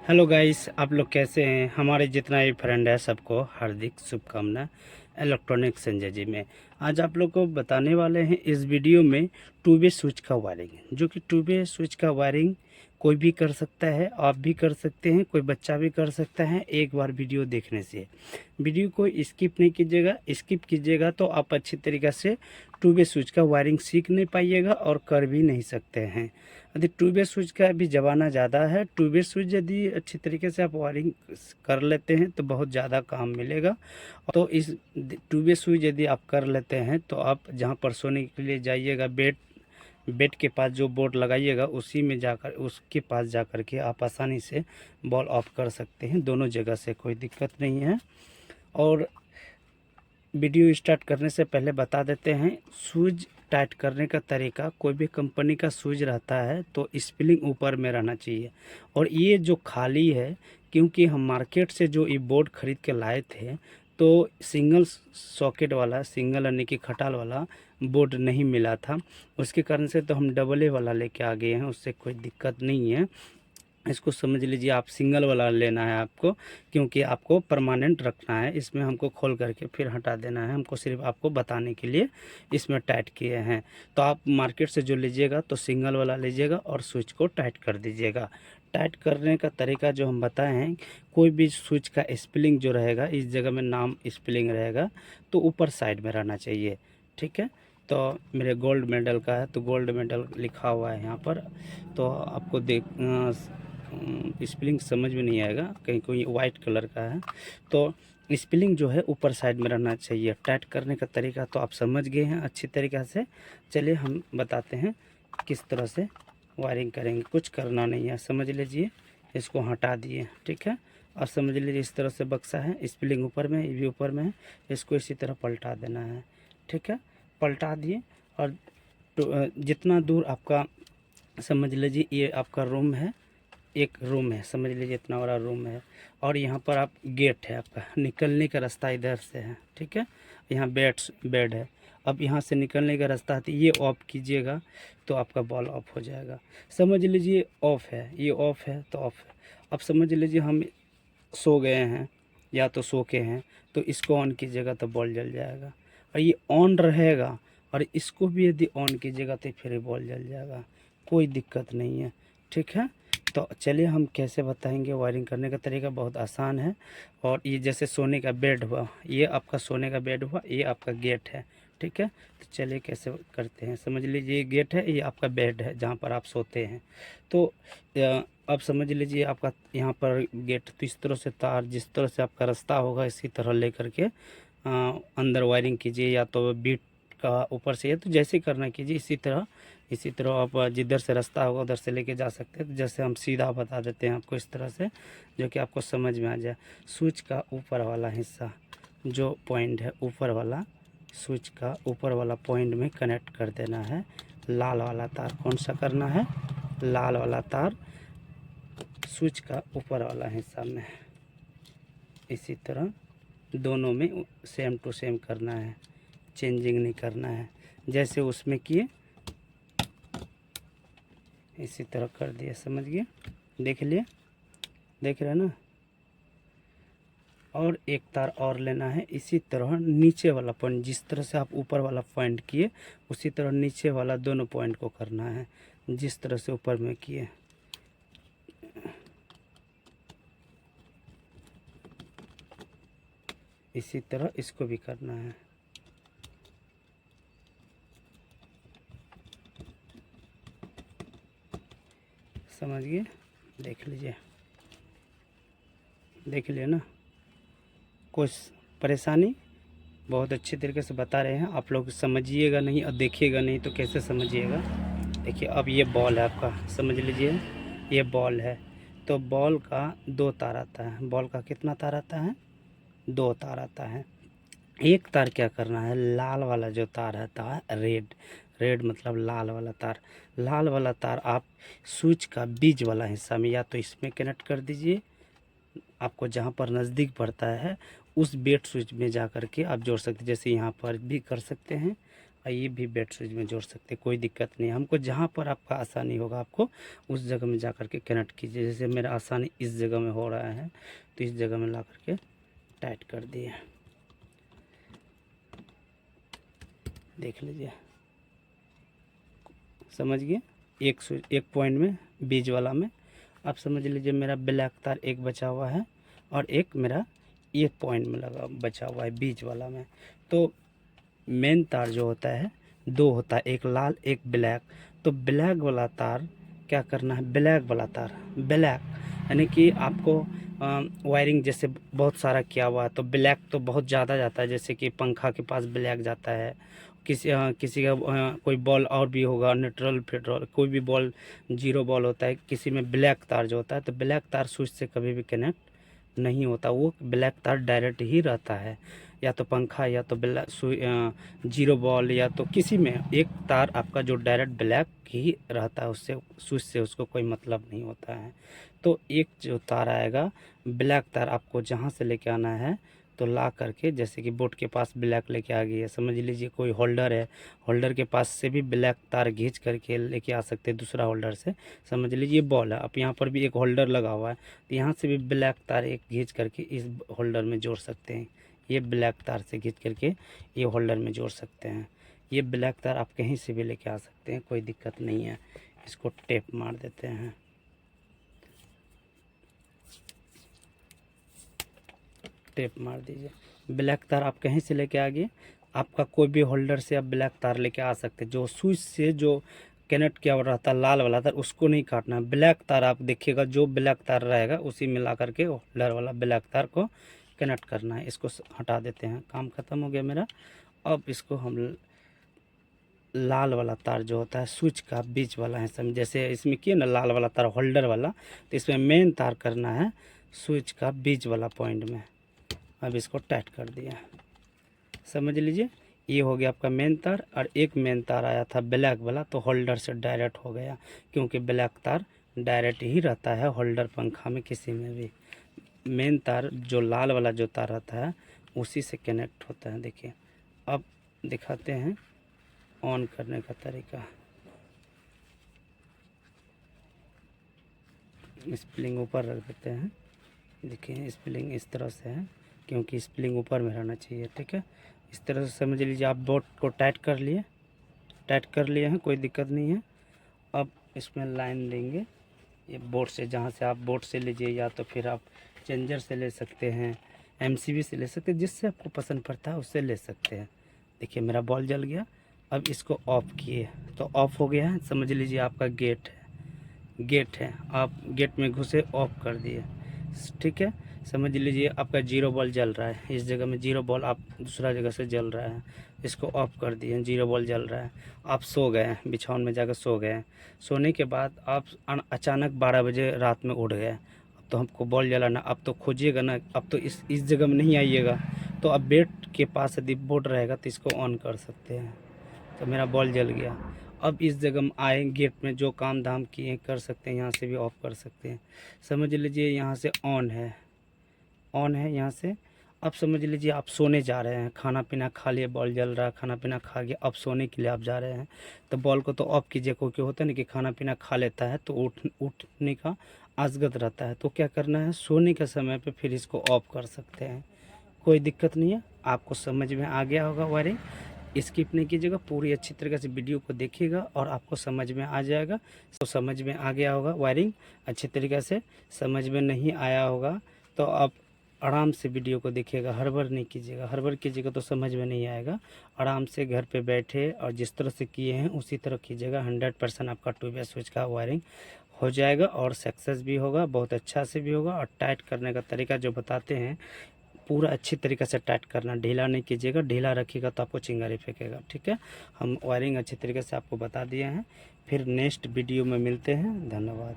Hello guys, आप लोग कैसे हैं। हमारे जितना भी फ्रेंड है सबको हार्दिक शुभकामना इलेक्ट्रॉनिक संजय जी में। आज आप लोग को बताने वाले हैं इस वीडियो में टू वे स्विच का वायरिंग, जो कि टू वे स्विच का वायरिंग कोई भी कर सकता है, आप भी कर सकते हैं, कोई बच्चा भी कर सकता है एक बार वीडियो देखने से। वीडियो को स्किप नहीं कीजिएगा, स्किप कीजिएगा तो आप अच्छी तरीक़े से टू वे स्विच का वायरिंग सीख नहीं पाइएगा और कर भी नहीं सकते हैं। यदि टू वे स्विच का भी ज़माना ज़्यादा है, टू वे स्विच यदि अच्छी तरीके से आप वायरिंग कर लेते हैं तो बहुत ज़्यादा काम मिलेगा। तो इस टू वे स्विच यदि आप कर लेते हैं तो आप जहाँ पर सोने के लिए जाइएगा, बेड के पास जो बोर्ड लगाइएगा उसी में जाकर उसके पास जाकर के आप आसानी से बॉल ऑफ कर सकते हैं, दोनों जगह से कोई दिक्कत नहीं है। और वीडियो स्टार्ट करने से पहले बता देते हैं स्विच टाइट करने का तरीका। कोई भी कंपनी का स्विच रहता है तो स्प्रिंग ऊपर में रहना चाहिए, और ये जो खाली है, क्योंकि हम मार्केट से जो ये बोर्ड ख़रीद के लाए थे तो सिंगल सॉकेट वाला, सिंगल यानी कि खटाल वाला बोर्ड नहीं मिला था, उसके कारण से तो हम डबल ए वाला लेके आ गए हैं। उससे कोई दिक्कत नहीं है, इसको समझ लीजिए। आप सिंगल वाला लेना है आपको, क्योंकि आपको परमानेंट रखना है। इसमें हमको खोल करके फिर हटा देना है, हमको सिर्फ आपको बताने के लिए इसमें टाइट किए हैं। तो आप मार्केट से जो लीजिएगा तो सिंगल वाला लीजिएगा और स्विच को टाइट कर दीजिएगा। टाइट करने का तरीका जो हम बताए हैं, कोई भी स्विच का स्प्रिंग जो रहेगा, इस जगह में नाम स्प्रिंग रहेगा तो ऊपर साइड में रहना चाहिए, ठीक है। तो मेरे गोल्ड मेडल का है तो गोल्ड मेडल लिखा हुआ है यहाँ पर, तो आपको देख स्प्रिंग समझ में नहीं आएगा, कहीं कोई वाइट कलर का है तो स्प्रिंग जो है ऊपर साइड में रहना चाहिए। टाइट करने का तरीका तो आप समझ गए हैं अच्छी तरीक़ा से। चलिए हम बताते हैं किस तरह से वायरिंग करेंगे। कुछ करना नहीं है, समझ लीजिए। इसको हटा दिए, ठीक है। और समझ लीजिए इस तरह से बक्सा है, स्प्रिंग ऊपर में, ये भी ऊपर में है, इसको इसी तरह पलटा देना है, ठीक है। पलटा दिए और तो जितना दूर आपका, समझ लीजिए ये आपका रूम है, एक रूम है, समझ लीजिए इतना बड़ा रूम है, और यहाँ पर आप गेट है, आपका निकलने का रास्ता इधर से है, ठीक है। यहाँ बेड है। अब यहाँ से निकलने का रास्ता है तो ये ऑफ कीजिएगा तो आपका बॉल ऑफ हो जाएगा। समझ लीजिए ऑफ है, ये ऑफ है तो ऑफ है। अब समझ लीजिए हम सो गए हैं या तो सो के हैं, तो इसको ऑन कीजिएगा तो बॉल जल जाएगा, और ये ऑन रहेगा। और इसको भी यदि ऑन कीजिएगा तो फिर बॉल जल जाएगा, कोई दिक्कत नहीं है, ठीक है। तो चलिए हम कैसे बताएंगे। वायरिंग करने का तरीका बहुत आसान है। और ये जैसे सोने का बेड हुआ, ये आपका सोने का बेड हुआ, ये आपका गेट है, ठीक है। तो चलिए कैसे करते हैं। समझ लीजिए ये गेट है, ये आपका बेड है जहाँ पर आप सोते हैं। तो अब समझ लीजिए आपका यहाँ पर गेट, तो इस तरह से तार, जिस तरह से आपका रास्ता होगा इसी तरह ले करके अंदर वायरिंग कीजिए, या तो बीट का ऊपर से, या तो जैसे करना कीजिए इसी तरह आप जिधर से रास्ता होगा उधर से लेके जा सकते हैं। तो जैसे हम सीधा बता देते हैं आपको इस तरह से, जो कि आपको समझ में आ जाए। स्विच का ऊपर वाला हिस्सा जो पॉइंट है, ऊपर वाला स्विच का ऊपर वाला पॉइंट में कनेक्ट कर देना है लाल वाला तार। कौन सा करना है? लाल वाला तार स्विच का ऊपर वाला हिस्सा में। इसी तरह दोनों में सेम टू सेम करना है, चेंजिंग नहीं करना है। जैसे उसमें किए इसी तरह कर दिया, समझ गए, देख लिए, देख रहे हैं ना। और एक तार और लेना है, इसी तरह नीचे वाला पॉइंट, जिस तरह से आप ऊपर वाला पॉइंट किए उसी तरह नीचे वाला दोनों पॉइंट को करना है, जिस तरह से ऊपर में किए। इसी तरह इसको भी करना है। समझ गए, देख लीजिए, देख लिए ना। कुछ परेशानी बहुत अच्छी तरीके से बता रहे हैं, आप लोग समझिएगा नहीं और देखिएगा नहीं तो कैसे समझिएगा। देखिए अब ये बॉल है आपका, समझ लीजिए ये बॉल है। तो बॉल का दो तार आता है। बॉल का कितना तार आता है? दो तार आता है। एक तार क्या करना है, लाल वाला जो तार रहता है, रेड, रेड मतलब लाल वाला तार, लाल वाला तार आप स्विच का बीच वाला हिस्सा में या तो इसमें कनेक्ट कर दीजिए, आपको जहाँ पर नज़दीक पड़ता है उस बेट स्विच में जा कर के आप जोड़ सकते हैं। जैसे यहाँ पर भी कर सकते हैं और ये भी बेड स्विच में जोड़ सकते हैं, कोई दिक्कत नहीं है। हमको जहाँ पर आपका आसानी होगा आपको उस जगह में जा कर के कनेक्ट कीजिए। जैसे मेरा आसानी इस जगह में हो रहा है तो इस जगह में ला कर के टाइट कर दिए, देख लीजिए, समझ गए। एक पॉइंट में बीच वाला में आप समझ लीजिए मेरा ब्लैक तार एक बचा हुआ है और एक मेरा एक पॉइंट में लगा बचा हुआ है बीच वाला में। तो मेन तार जो होता है दो होता है, एक लाल एक ब्लैक। तो ब्लैक वाला तार क्या करना है, ब्लैक वाला तार ब्लैक यानी कि आपको वायरिंग जैसे बहुत सारा किया हुआ है तो ब्लैक तो बहुत ज़्यादा जाता है, जैसे कि पंखा के पास ब्लैक जाता है, किसी का कोई बॉल और भी होगा न्यूट्रल फेड्रल, कोई भी बॉल जीरो बॉल होता है, किसी में ब्लैक तार जो होता है। तो ब्लैक तार स्विच से कभी भी कनेक्ट नहीं होता, वो ब्लैक तार डायरेक्ट ही रहता है, या तो पंखा या तो जीरो बॉल या तो किसी में एक तार आपका जो डायरेक्ट ब्लैक ही रहता है, उससे स्विच से उसको कोई मतलब नहीं होता है। तो एक जो तार आएगा ब्लैक तार आपको जहाँ से लेके आना है तो ला करके, जैसे कि बोर्ड के पास ब्लैक लेके आ गई है, समझ लीजिए कोई होल्डर है, होल्डर के पास से भी ब्लैक तार खींच करके लेके आ सकते हैं दूसरा होल्डर से। समझ लीजिए बॉल है, अब यहाँ पर भी एक होल्डर लगा हुआ है तो यहाँ से भी ब्लैक तार एक खींच करके इस होल्डर में जोड़ सकते हैं। ये ब्लैक तार से खींच करके ये होल्डर में जोड़ सकते हैं। ये ब्लैक तार आप कहीं से भी लेके आ सकते हैं, कोई दिक्कत नहीं है। इसको टेप मार देते हैं, टेप मार दीजिए। ब्लैक तार आप कहीं से लेके आ गए, आपका कोई भी होल्डर से आप ब्लैक तार लेके आ सकते हैं। जो स्विच से जो कनेक्ट किया हुआ रहता है लाल वाला तार उसको नहीं काटना है, ब्लैक तार आप देखिएगा जो ब्लैक तार रहेगा उसी में ला करके होल्डर वाला ब्लैक तार को कनेक्ट करना है। इसको हटा देते हैं, काम ख़त्म हो गया मेरा। अब इसको हम लाल वाला तार जो होता है स्विच का बीच वाला है, समझ जैसे इसमें किए ना लाल वाला तार होल्डर वाला, तो इसमें मेन तार करना है स्विच का बीच वाला पॉइंट में। अब इसको टाइट कर दिया, समझ लीजिए ये हो गया आपका मेन तार। और एक मेन तार आया था ब्लैक वाला तो होल्डर से डायरेक्ट हो गया, क्योंकि ब्लैक तार डायरेक्ट ही रहता है होल्डर पंखा में किसी में भी। मेन तार जो लाल वाला जो तार रहता है उसी से कनेक्ट होता है। देखिए अब दिखाते हैं ऑन करने का तरीका। स्प्रिंग ऊपर रख देते हैं, देखिए स्प्रिंग इस तरह से है क्योंकि स्प्रिंग ऊपर में रहना चाहिए, ठीक है। इस तरह से समझ लीजिए आप बोल्ट को टाइट कर लिए, टाइट कर लिए हैं, कोई दिक्कत नहीं है। अब इसमें लाइन देंगे ये बोर्ड से, जहाँ से आप बोर्ड से लीजिए या तो फिर आप चेंजर से ले सकते हैं, एमसीबी से ले सकते हैं, जिससे आपको पसंद पड़ता है उससे ले सकते हैं। देखिए मेरा बॉल जल गया। अब इसको ऑफ किए तो ऑफ हो गया है, समझ लीजिए आपका गेट है, गेट है, आप गेट में घुसे ऑफ कर दिए, ठीक है। समझ लीजिए आपका जीरो बॉल जल रहा है, इस जगह में जीरो बॉल आप दूसरा जगह से जल रहा है, इसको ऑफ कर दिए, जीरो बॉल जल रहा है। आप सो गए, बिछावन में जाकर सो गए, सोने के बाद आप अचानक 12 बजे रात में उठ गए, अब तो हमको बॉल जलाना, अब तो खोजिएगा ना, अब तो इस जगह में नहीं आइएगा, तो अब बेड के पास यदि बोर्ड रहेगा तो इसको ऑन कर सकते हैं। तो मेरा बॉल जल गया, अब इस जगह में आए, गेट में जो काम धाम किए कर सकते हैं, यहाँ से भी ऑफ कर सकते हैं। समझ लीजिए यहाँ से ऑन है, ऑन है यहाँ से। अब समझ लीजिए आप सोने जा रहे हैं, खाना पीना खा लिए, बॉल जल रहा है, खाना पीना खा के अब सोने के लिए आप जा रहे हैं, तो बॉल को तो ऑफ कीजिए, क्योंकि होता है ना कि खाना पीना खा लेता है तो उठने का आजगत रहता है, तो क्या करना है सोने के समय पे फिर इसको ऑफ कर सकते हैं, कोई दिक्कत नहीं है। आपको समझ में आ गया होगा वायरिंग, स्किप नहीं कीजिएगा, पूरी अच्छी तरीके से वीडियो को देखिएगा और आपको समझ में आ जाएगा। तो समझ में आ गया होगा वायरिंग अच्छी तरीके से, समझ में नहीं आया होगा तो आप आराम से वीडियो को देखिएगा, हड़बड़ नहीं कीजिएगा, हड़बड़ कीजिएगा तो समझ में नहीं आएगा। आराम से घर पे बैठे और जिस तरह से किए हैं उसी तरह कीजिएगा, 100% आपका 2-वे स्विच का वायरिंग हो जाएगा और सक्सेस भी होगा, बहुत अच्छा से भी होगा। और टाइट करने का तरीका जो बताते हैं पूरा अच्छी तरीके से टाइट करना, ढीला नहीं कीजिएगा, ढीला रखिएगा तो आपको चिंगारी फेंकेगा, ठीक है। हम वायरिंग अच्छी तरीके से आपको बता दिए हैं, फिर नेक्स्ट वीडियो में मिलते हैं, धन्यवाद।